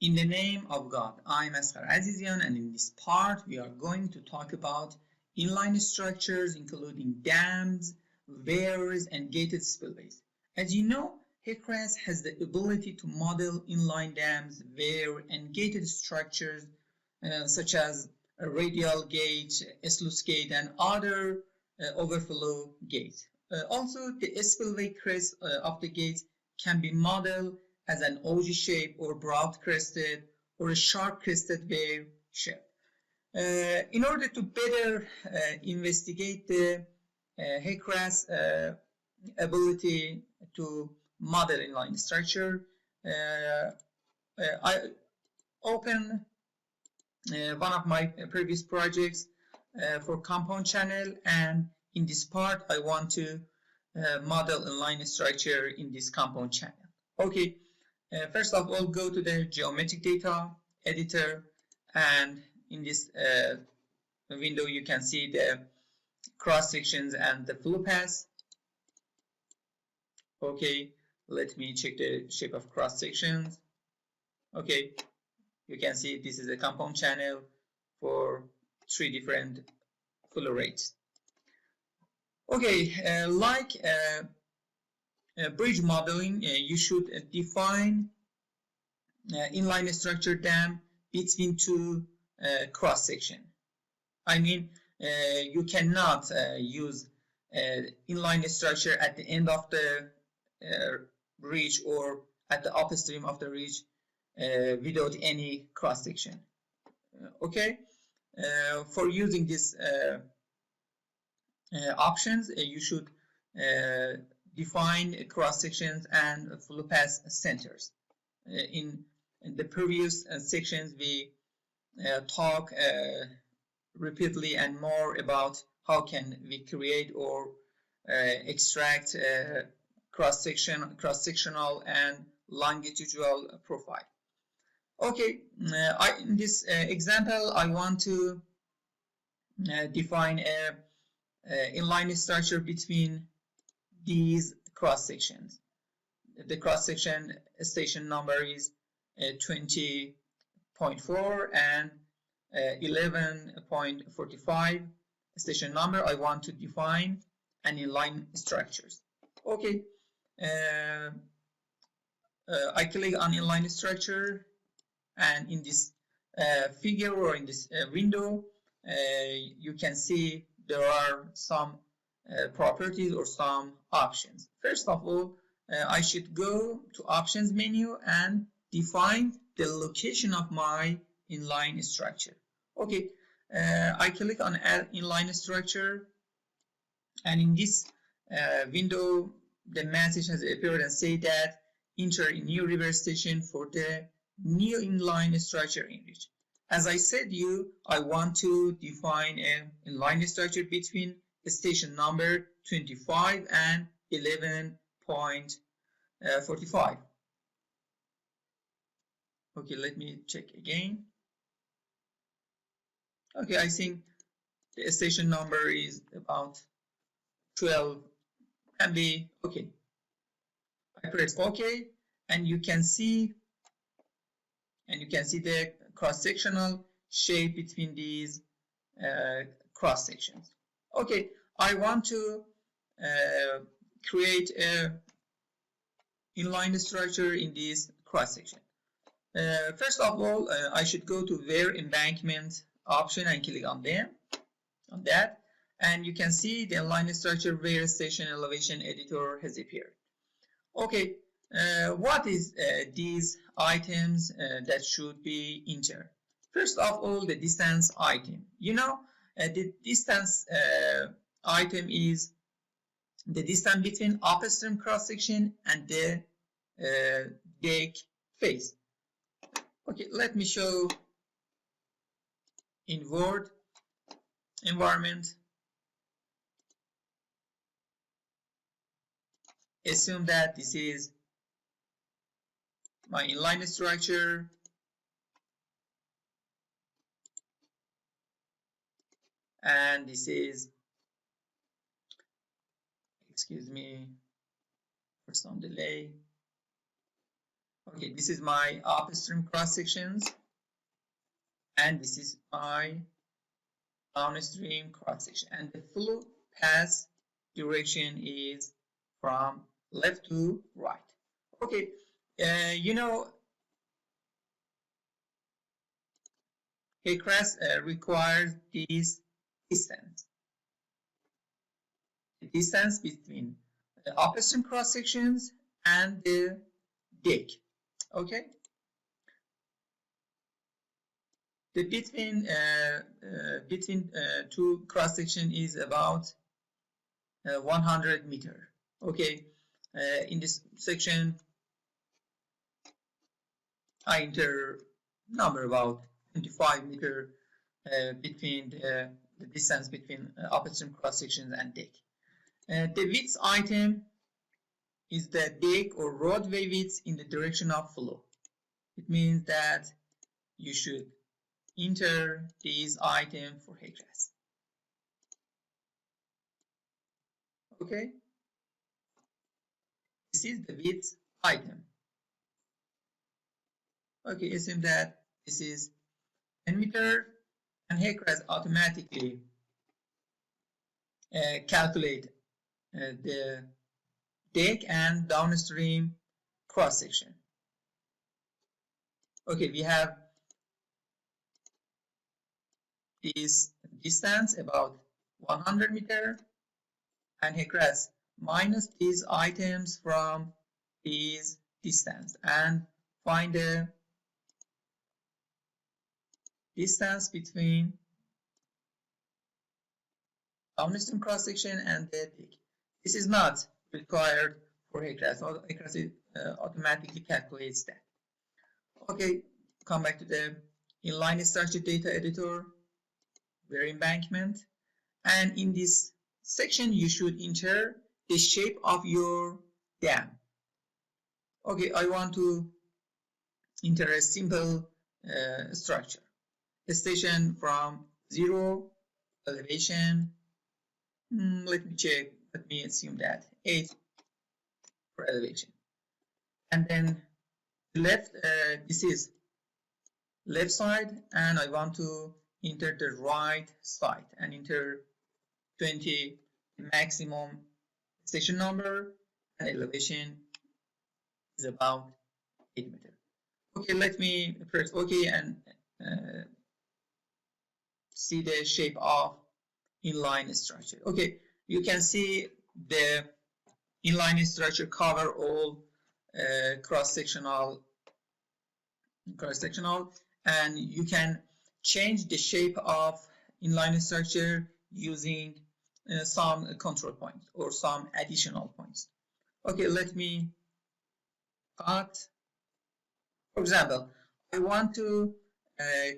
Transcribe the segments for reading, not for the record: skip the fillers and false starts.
In the name of God, I'm HEC-RAS, and in this part we are going to talk about inline structures including dams, weirs, and gated spillways. As you know, HEC-RAS has the ability to model inline dams, weir, and gated structures such as a radial gate, a sluice gate, and other overflow gates. Also, the spillway crest of the gate can be modeled as an ogee shape or broad-crested or a sharp-crested wave shape. In order to better investigate the HEC-RAS ability to model inline structure, I open one of my previous projects for compound channel, and in this part I want to model inline structure in this compound channel. Okay, first of all, go to the geometric data editor, and in this window you can see the cross sections and the flow paths. Okay, let me check the shape of cross sections. Okay, you can see this is a compound channel for 3 different flow rates. Okay, like bridge modeling, you should define inline structure dam between 2 cross section. I mean, you cannot use inline structure at the end of the ridge or at the upstream of the ridge without any cross section. Okay, for using this options, you should define cross sections and flow path centers. In the previous sections, we talk repeatedly and more about how can we create or extract cross-sectional and longitudinal profile. Okay, in this example, I want to define a inline structure between these cross sections. The cross section station number is 20.4 and 11.45 station number. I want to define an inline structures. Okay, I click on inline structure, and in this figure or in this window, you can see there are some properties or some options. First of all, I should go to options menu and define the location of my inline structure. Okay, I click on add inline structure, and in this window the message has appeared and say that enter a new river station for the new inline structure in ridge. As I said I want to define an inline structure between station number 25 and 11.45. Okay, let me check again. Okay, I think the station number is about 12 MB. Okay, I press OK, and you can see the cross-sectional shape between these cross sections. Okay, I want to create a inline structure in this cross section. First of all, I should go to Weir embankment option and click on that, and you can see the inline structure Weir station elevation editor has appeared. Okay, what is these items that should be entered? First of all, the distance item. You know, the distance item is the distance between upstream cross section and the deck face. Okay, let me show in Word environment. Assume that this is my inline structure, and this is, excuse me for some delay. Okay, this is my upstream cross sections, and this is my downstream cross section, and the flow path direction is from left to right. Okay, you know, HEC-RAS requires this distance, the distance between the upstream cross sections and the deck. Okay, the between two cross section is about 100 meter. Okay, in this section I enter number about 25 meter between the distance between upstream cross sections and deck. The width item is the deck or roadway width in the direction of flow. It means that you should enter these items for HEC-RAS. Okay, this is the width item. Okay, assume that this is 10 meter, and HEC-RAS automatically calculate the deck and downstream cross section. Okay, we have this distance about 100 meter, and HEC-RAS minus these items from these distance and find the distance between downstream cross section and the deck. This is not required for HEC-RAS. HEC-RAS automatically calculates that. Okay, come back to the inline structure data editor, Weir Embankment, and in this section you should enter the shape of your dam. Okay, I want to enter a simple structure. A station from 0 elevation, let me check, let me assume that 8 for elevation, and then left, this is left side, and I want to enter the right side and enter 20 maximum station number, and elevation is about 8 meters. Okay, let me press OK and see the shape of inline structure. Okay, you can see the inline structure cover all cross-sectional, and you can change the shape of inline structure using some control points or some additional points. Okay, let me cut. For example, I want to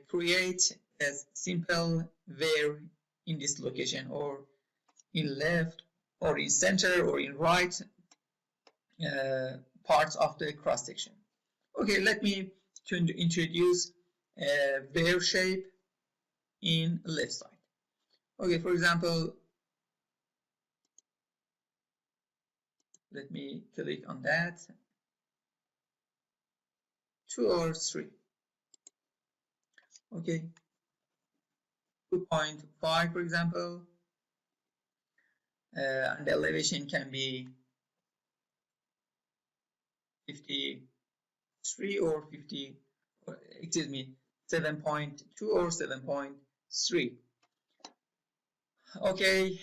create a simple weir in this location, or in left, or in center, or in right parts of the cross section. Okay, let me introduce a weir shape in left side. Okay, for example, let me click on that, 2 or 3. Okay, 2.5 for example, and the elevation can be 53 or 50, or, excuse me, 7.2 or 7.3. Okay,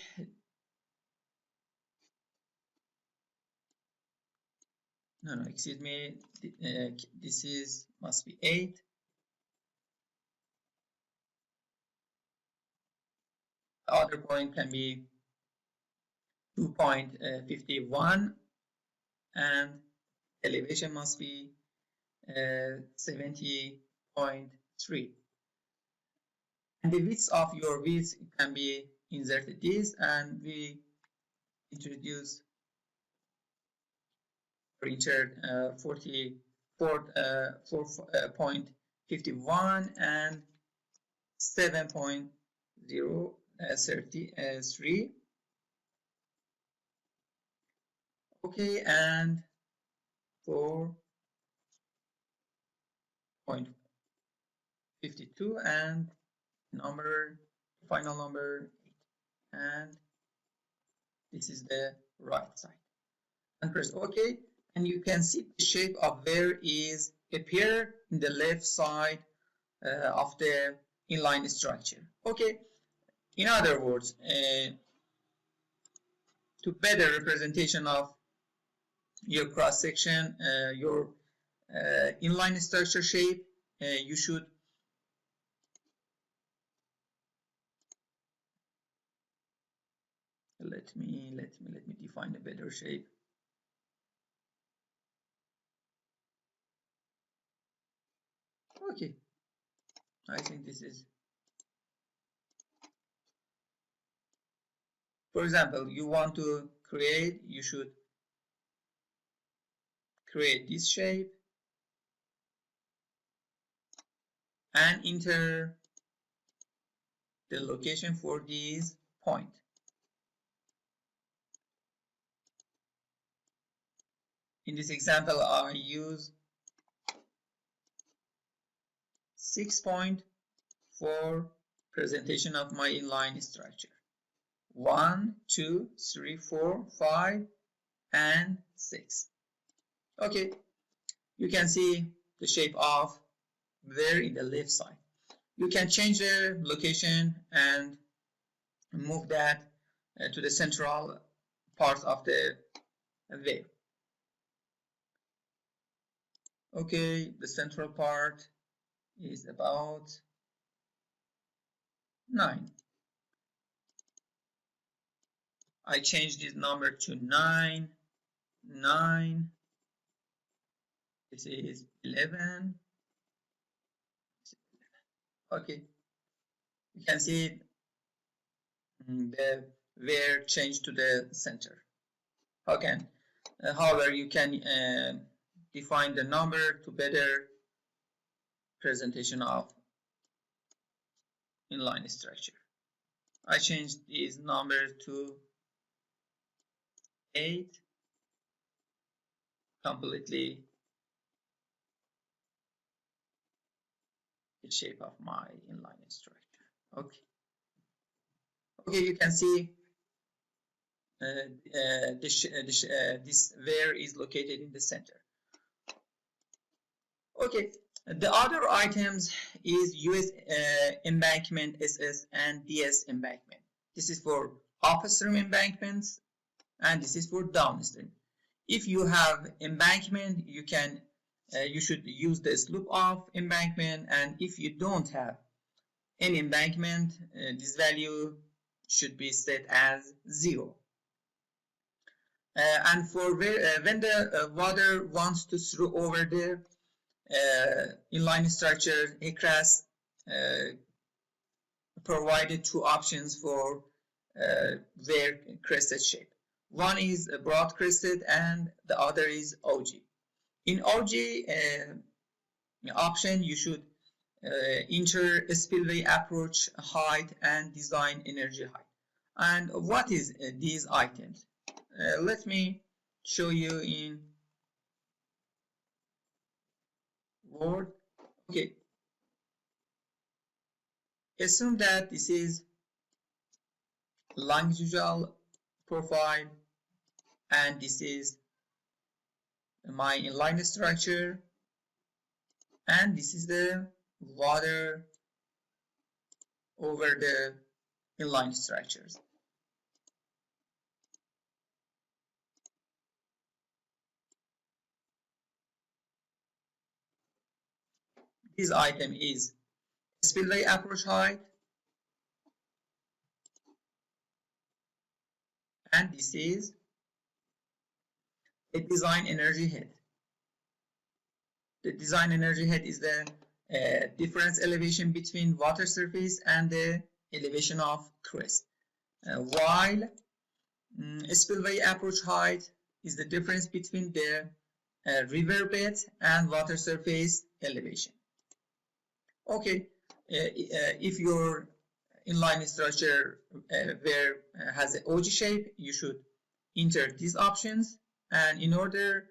no, excuse me, this is must be 8. The other point can be 2.51, and elevation must be 70.3. And the width of your width can be inserted this, and we introduce or entered 4.51 and 7.033. Okay, and for 0.52 and final number 8, and this is the right side, and press OK, and you can see the shape of where is appear in the left side of the inline structure. Okay, in other words, to better representation of your cross section, your inline structure shape, you should let me define a better shape. Okay, I think this is, for example, you want to create, you should create this shape and enter the location for this point. In this example, I use 6 point for presentation of my inline structure. 1, 2, 3, 4, 5, and 6. Okay, you can see the shape of Weir in the left side. You can change the location and move that to the central part of the Weir. Okay, the central part is about 9. I changed this number to 9, 9. This is 11. Okay, you can see the Weir changed to the center. Okay, however, you can define the number to better presentation of inline structure. I changed this number to 8, completely the shape of my inline structure. Okay. Okay, you can see this Weir is located in the center. Okay, the other items is US embankment, SS, and DS embankment. This is for upstream embankments, and this is for downstream. If you have embankment, you should use the slope of embankment, and if you don't have any embankment, this value should be set as 0. And for when the water wants to throw over the inline structure, HEC-RAS provided 2 options for Weir crested shape. One is broad crested and the other is OG. In OG option, you should enter spillway approach height and design energy height. And what is these items? Let me show you in Word. Okay, assume that this is longitudinal profile and this is my inline structure and this is the water over the inline structures. This item is spillway approach height and this is a design energy head. The design energy head is the difference elevation between water surface and the elevation of crest, while spillway approach height is the difference between the river bed and water surface elevation. Okay, if your inline structure Weir has an OG shape, you should enter these options, and in other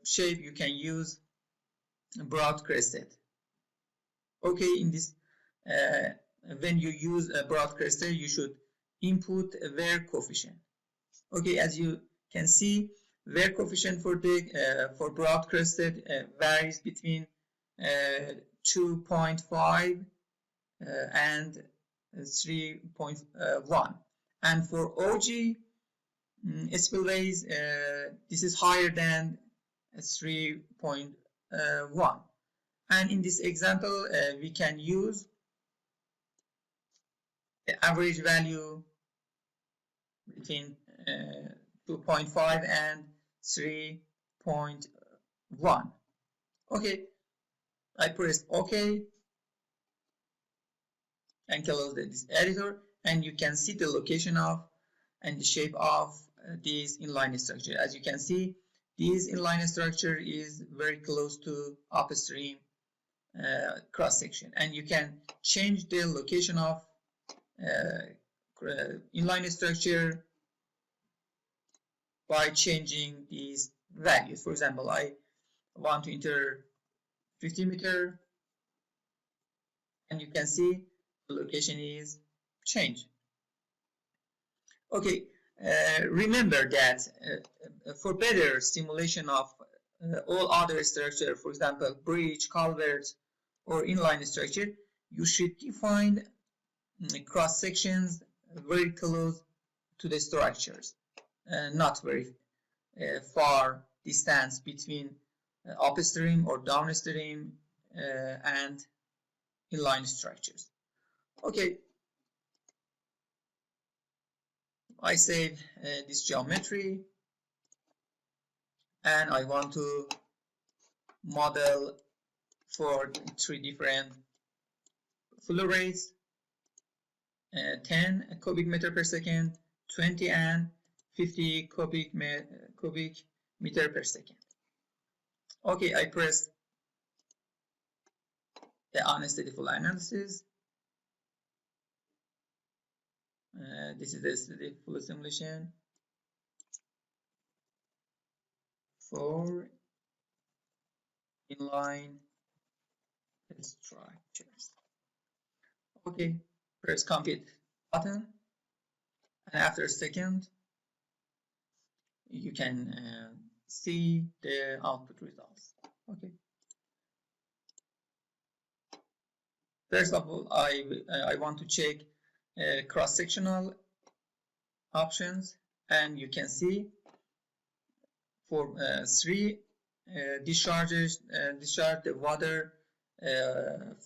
shape you can use broad crested. Okay, in this when you use a broad crested, you should input a weir coefficient. Okay, as you can see, weir coefficient for the for broad crested varies between 2.5 and 3.1, and for OG spillways this is higher than 3.1. And in this example we can use the average value between 2.5 and 3.1. Okay, I press OK and close this editor, and you can see the location of and the shape of this inline structure. As you can see, this inline structure is very close to upstream cross section, and you can change the location of inline structure by changing these values. For example, I want to enter 50 meter, and you can see the location is changed. Okay, remember that for better simulation of all other structure, for example, bridge, culverts, or inline structure, you should define cross sections very close to the structures, not very far distance between upstream or downstream and inline structures. Okay, I save this geometry, and I want to model for 3 different flow rates, 10 cubic meter per second, 20 and 50 cubic meter per second. Okay, I press the unsteady flow analysis. This is the steady flow simulation for inline structures. Okay, press compute button, and after a second you can see the output results. Okay, first of all I want to check cross-sectional options, and you can see for 3 discharges discharge, the water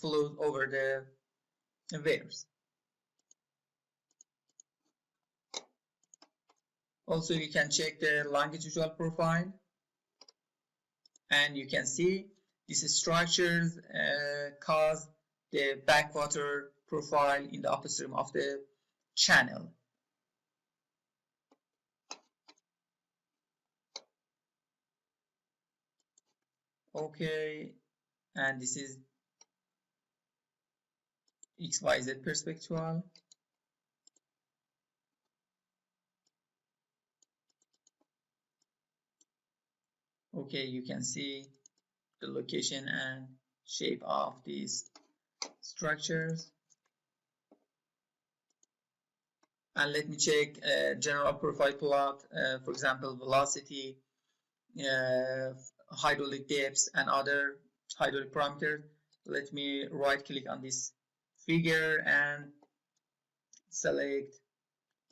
flows over the weirs. Also you can check the longitudinal profile, and you can see these structures cause the backwater profile in the upstream of the channel. Okay, and this is XYZ perspectual. Okay, you can see the location and shape of these structures. And let me check general profile plot, for example, velocity, hydraulic depths, and other hydraulic parameters. Let me right click on this figure and select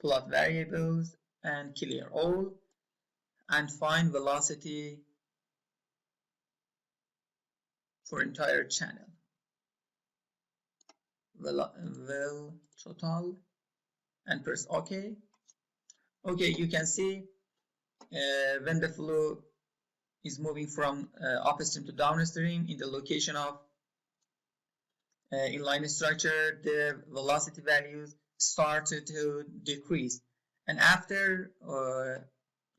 plot variables and clear all, and find velocity for entire channel. Vel total, and press OK. Okay, you can see when the flow is moving from upstream to downstream in the location of inline structure, the velocity values started to decrease, and after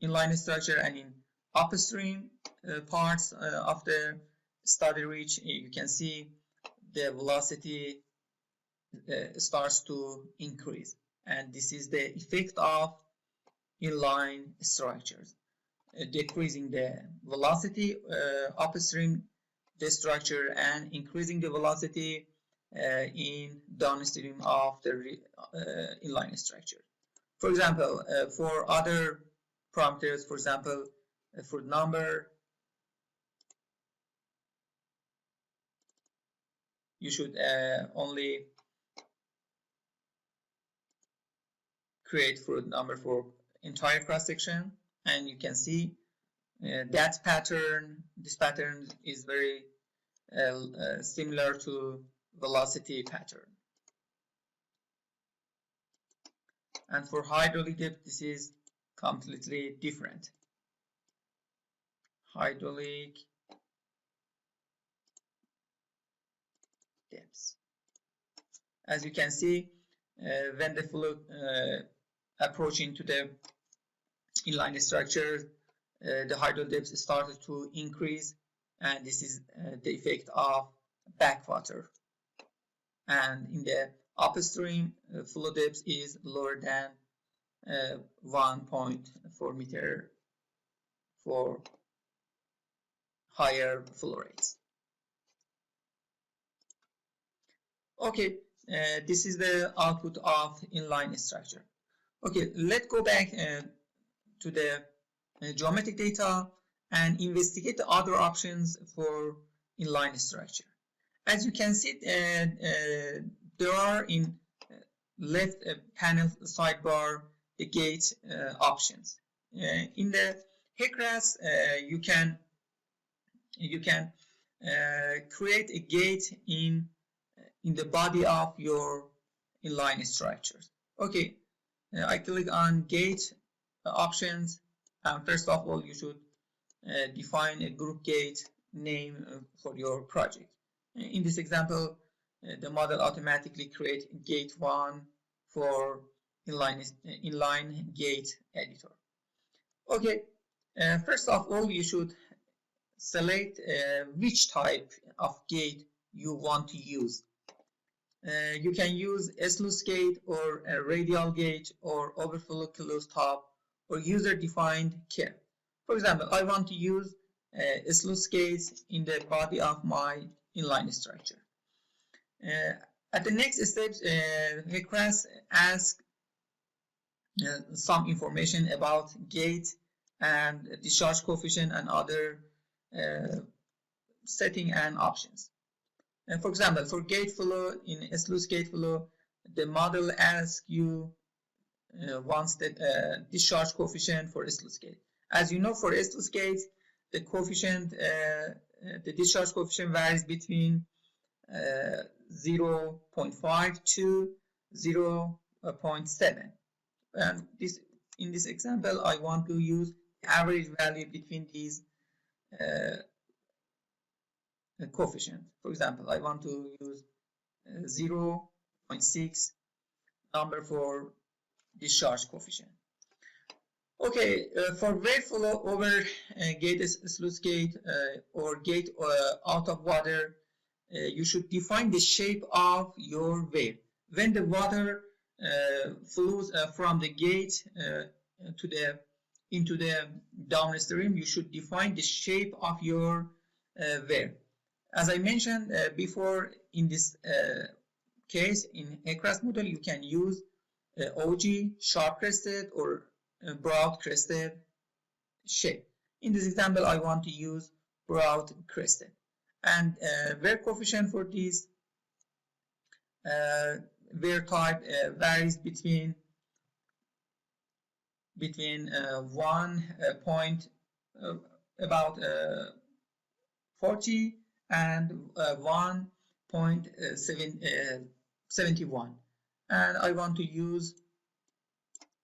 inline structure and in upstream parts of the study reach, you can see the velocity starts to increase, and this is the effect of inline structures, decreasing the velocity upstream, the structure and increasing the velocity in downstream of the inline structure. For example, for other parameters, for example, for number, you should only create fruit number for entire cross section, and you can see that pattern. This pattern is very similar to velocity pattern. And for hydraulic depth, this is completely different. Hydraulic depths. As you can see, when the fluid approaching to the inline structure, the hydraulic depth started to increase, and this is the effect of backwater. And in the upstream, flow depth is lower than 1.4 meter for higher flow rates. Okay, this is the output of inline structure. Okay, let's go back to the geometric data and investigate the other options for inline structure. As you can see, there are in left panel sidebar the gate options. In the HEC-RAS, you can create a gate in the body of your inline structures. Okay, I click on gate options, and first of all you should define a group gate name for your project. In this example, the model automatically creates gate 1 for inline gate editor. Okay, first of all you should select which type of gate you want to use. You can use a sluice gate or a radial gate or overflow closed top or user-defined curve. For example, I want to use a sluice gate in the body of my inline structure. At the next step, HEC-RAS asks some information about gate and discharge coefficient and other setting and options. And for example, for gate flow, in a sluice gate flow, the model asks you wants the discharge coefficient for a sluice gate. As you know, for a sluice gate, the coefficient, the discharge coefficient varies between 0.5 to 0.7. And in this example, I want to use the average value between these coefficient. For example, I want to use 0.6 number for discharge coefficient. Okay, for Weir flow over gate sluice gate or gate out of water, you should define the shape of your Weir. When the water flows from the gate into the downstream, you should define the shape of your Weir. As I mentioned before, in this case, in HEC-RAS model, you can use OG, sharp crested, or broad crested shape. In this example, I want to use broad crested. And Weir coefficient for this Weir type varies between 40 and 1.71, and I want to use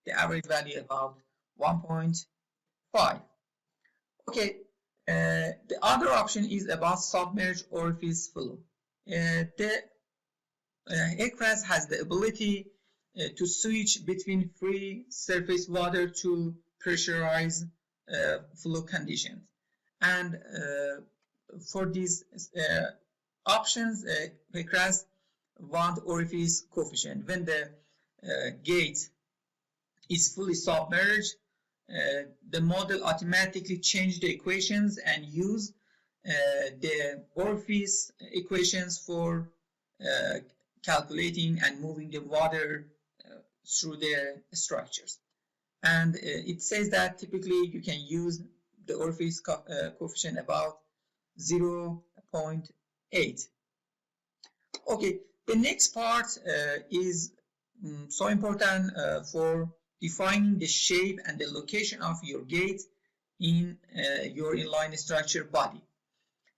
the average value about 1.5. Okay, the other option is about submerged orifice flow. The HEC-RAS has the ability to switch between free surface water to pressurized flow conditions, and for these options, HEC-RAS want orifice coefficient. When the gate is fully submerged, the model automatically change the equations and use the orifice equations for calculating and moving the water through the structures. And it says that typically you can use the orifice coefficient about 0.8. Okay, the next part is so important for defining the shape and the location of your gate in your inline structure body.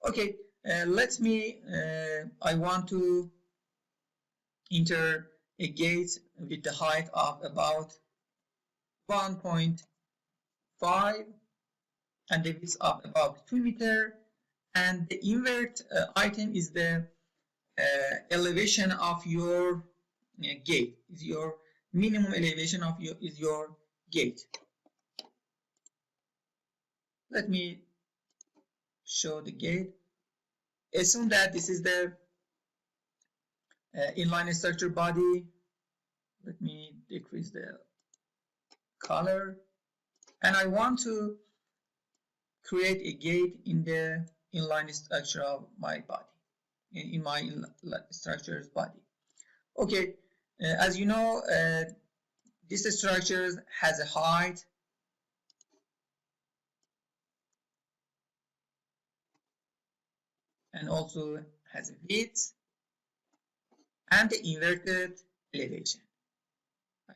Okay, I want to enter a gate with the height of about 1.5 and the width of about 2 meters, and the invert item is the elevation of your gate, is your minimum elevation of your gate. Let me show the gate. Assume that this is the inline structure body. Let me decrease the color, and I want to create a gate in the inline structure of my body, in my structure's body. Okay, as you know, this structure has a height and also has a width and the inverted elevation.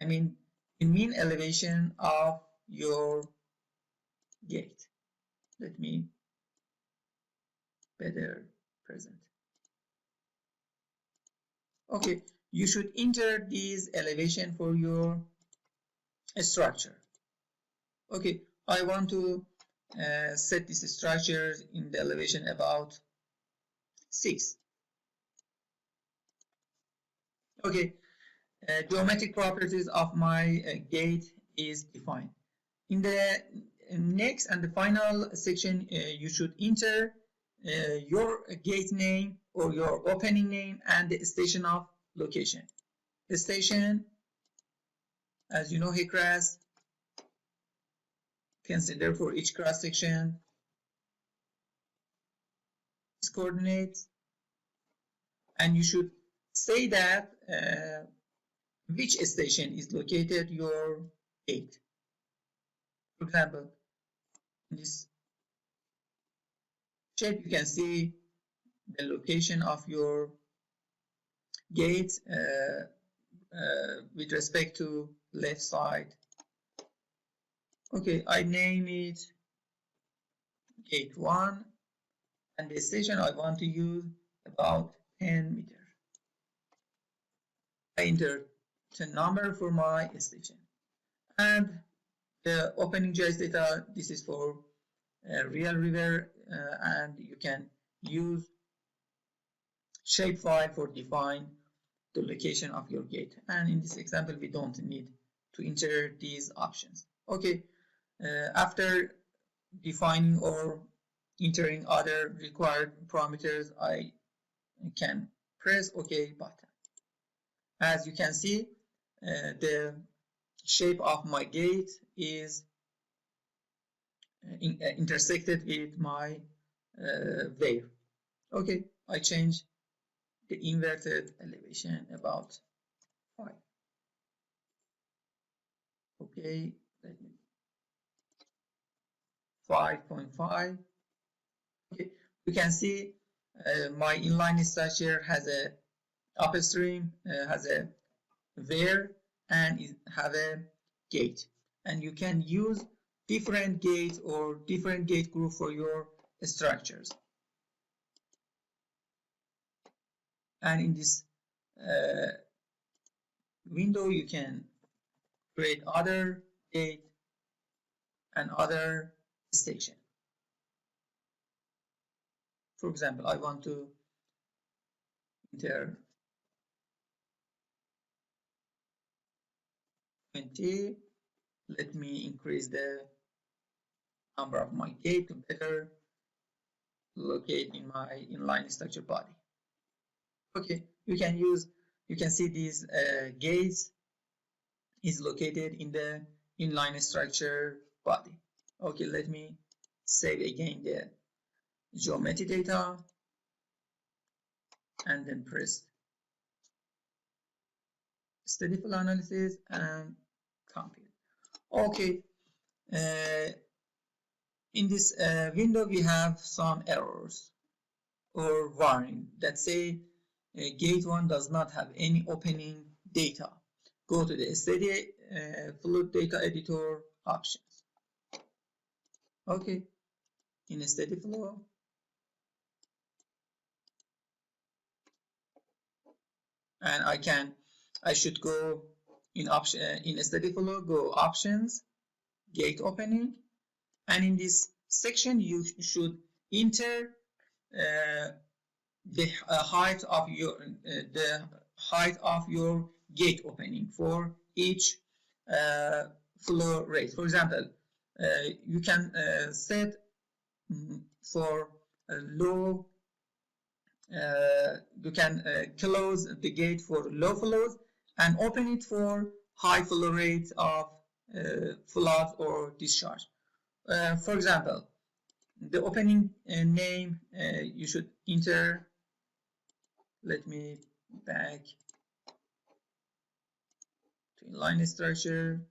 I mean, the mean elevation of your gate. Let me better present. Okay, you should enter these elevation for your structure. Okay, I want to set this structure in the elevation about 6. Okay, geometric properties of my gate is defined. In the next and the final section, you should enter your gate name or your opening name and the station of location. The station, as you know, HEC-RAS consider for each cross section its coordinates, and you should say that which station is located your gate. For example, in this shape you can see the location of your gate with respect to left side. Okay, I name it gate 1 and the station I want to use about 10 meters. I enter the number for my station, and the opening GIS data, this is for real river, and you can use shapefile for define the location of your gate, and in this example we don't need to enter these options. Okay, after defining or entering other required parameters, I can press OK button. As you can see, the shape of my gate is intersected with my Weir. Okay, I change the inverted elevation about 5. Okay, let me 5.5. Okay, you can see my inline structure has a upstream, has a Weir, and it have a gate, and you can use different gate or different gate group for your structures. And in this window you can create other gate and other station. For example, I want to enter 20. Let me increase the number of my gate to better locate in my inline structure body. Okay, you can see these gates is located in the inline structure body. Okay, let me save again the geometry data, and then press steady flow analysis and compute. Okay, in this window we have some errors or warning that say gate 1 does not have any opening data. Go to the steady flow data editor options. Okay, in a steady flow, and I should go in option in a steady flow, go options, gate opening, and in this section you should enter the height of your gate opening for each flow rate. For example, you can set for a low, you can close the gate for low flows and open it for high flow rate of flood or discharge. For example, the opening name you should enter. Let me back to inline structure.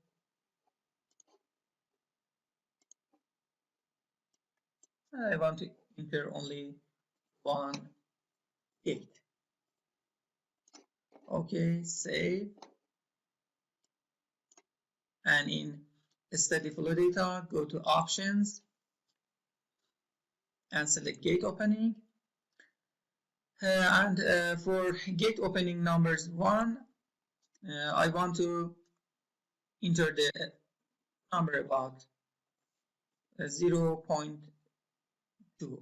I want to enter only one gate. Okay, save. And in steady flow data, go to options and select gate opening. For gate opening numbers 1, I want to enter the number about 0.2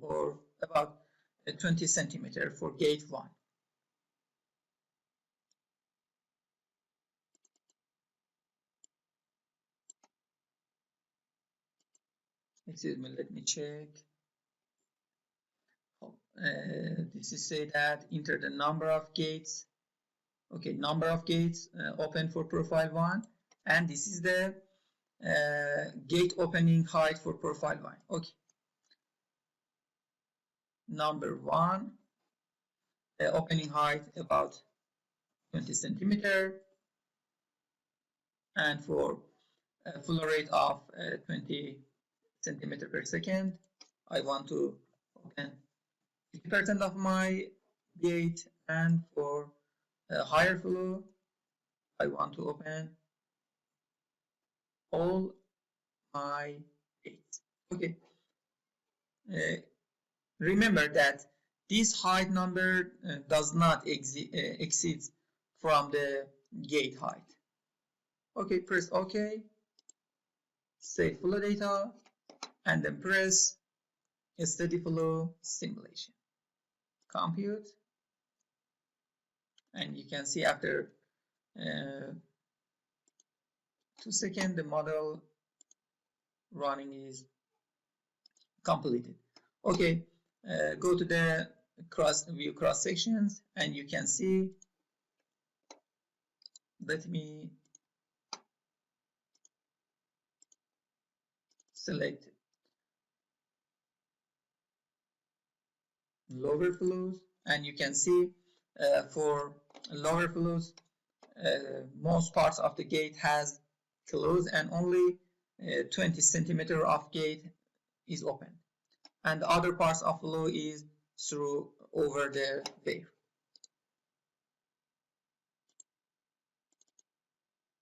or about 20 centimeter for gate 1. Excuse me, let me check. This is say that enter the number of gates. Okay, number of gates open for profile 1, and this is the gate opening height for profile 1. Okay, number 1, opening height about 20 centimeter, and for flow rate of 20 centimeter per second, I want to open 50% of my gate, and for higher flow, I want to open all my gates. Okay. Remember that this height number does not exceed from the gate height. Okay, press OK, save flow data, and then press steady flow simulation. Compute, and you can see after 2 seconds the model running is completed. Okay, go to the view cross sections, and you can see, let me select lower flows, and you can see for lower flows most parts of the gate has closed and only 20 centimeter of gate is open, and other parts of flow is through over the Weir.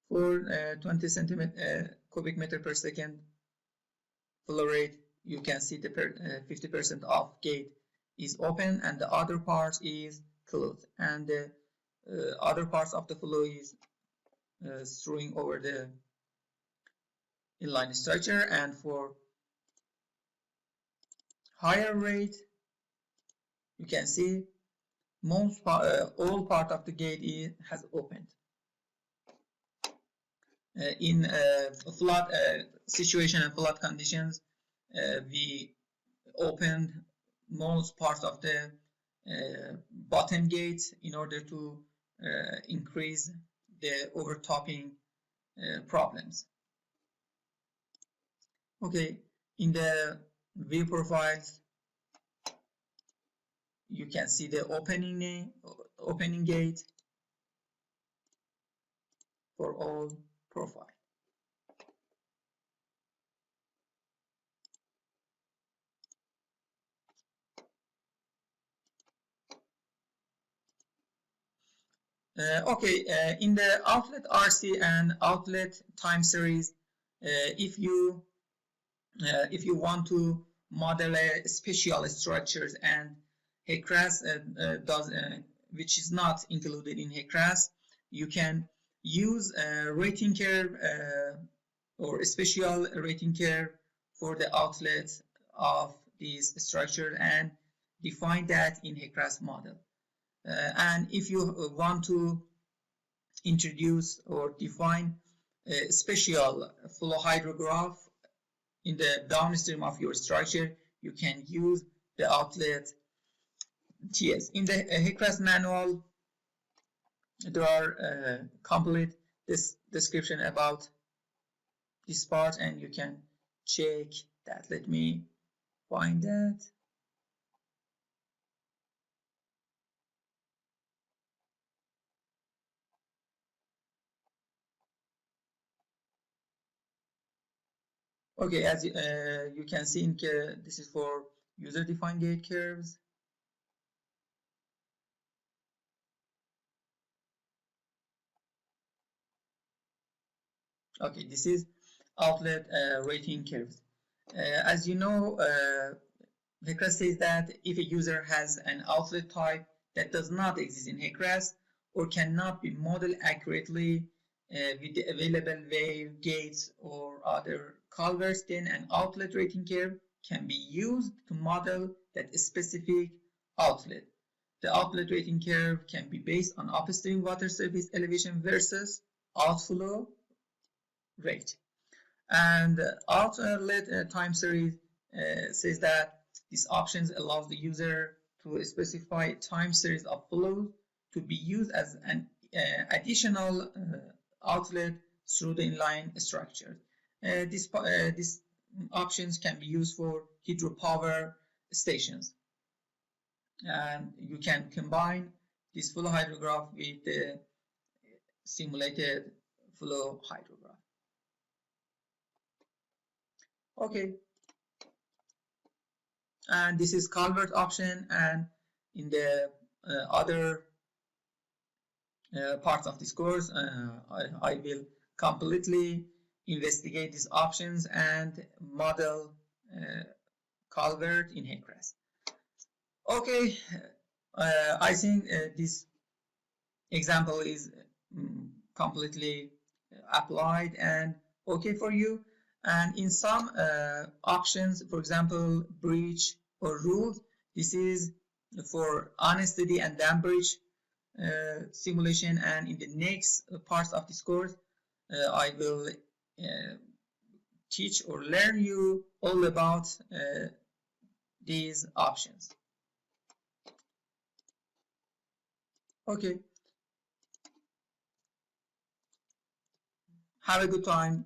For 20 centimeter cubic meter per second flow rate, you can see the 50% of gate is open and the other part is closed, and the other parts of the flow is throwing over the inline structure. And for higher rate, you can see all part of the gate has opened. In flood situation and flood conditions, we opened most part of the bottom gate in order to increase the overtopping problems. Okay, in the view profiles, you can see the opening gate for all profile. In the outlet RC and outlet time series, if you want to model special structures and HEC-RAS which is not included in HEC-RAS, you can use a rating curve or a special rating curve for the outlet of these structures and define that in HEC-RAS model. And if you want to introduce or define a special flow hydrograph in the downstream of your structure, you can use the outlet TS. In the HEC-RAS manual, there are complete description about this part, and you can check that. Let me find that. Okay, as you can see, this is for user-defined gate curves. Okay, this is outlet rating curves. As you know, HEC-RAS says that if a user has an outlet type that does not exist in HEC-RAS or cannot be modeled accurately with the available Weir gates or other culverts, then an outlet rating curve can be used to model that specific outlet. The outlet rating curve can be based on upstream water surface elevation versus outflow rate. And outlet time series says that these options allows the user to specify time series of flows to be used as an additional outlet through the inline structure. These options can be used for hydropower stations, and you can combine this flow hydrograph with the simulated flow hydrograph. Okay, and this is culvert option, and in the other parts of this course, I will completely investigate these options and model culvert in HEC-RAS. Okay, I think this example is completely applied and okay for you. And in some options, for example, bridge or rules, this is for unsteady and dam bridge simulation, and in the next parts of this course I will teach or learn you all about these options. Okay, have a good time.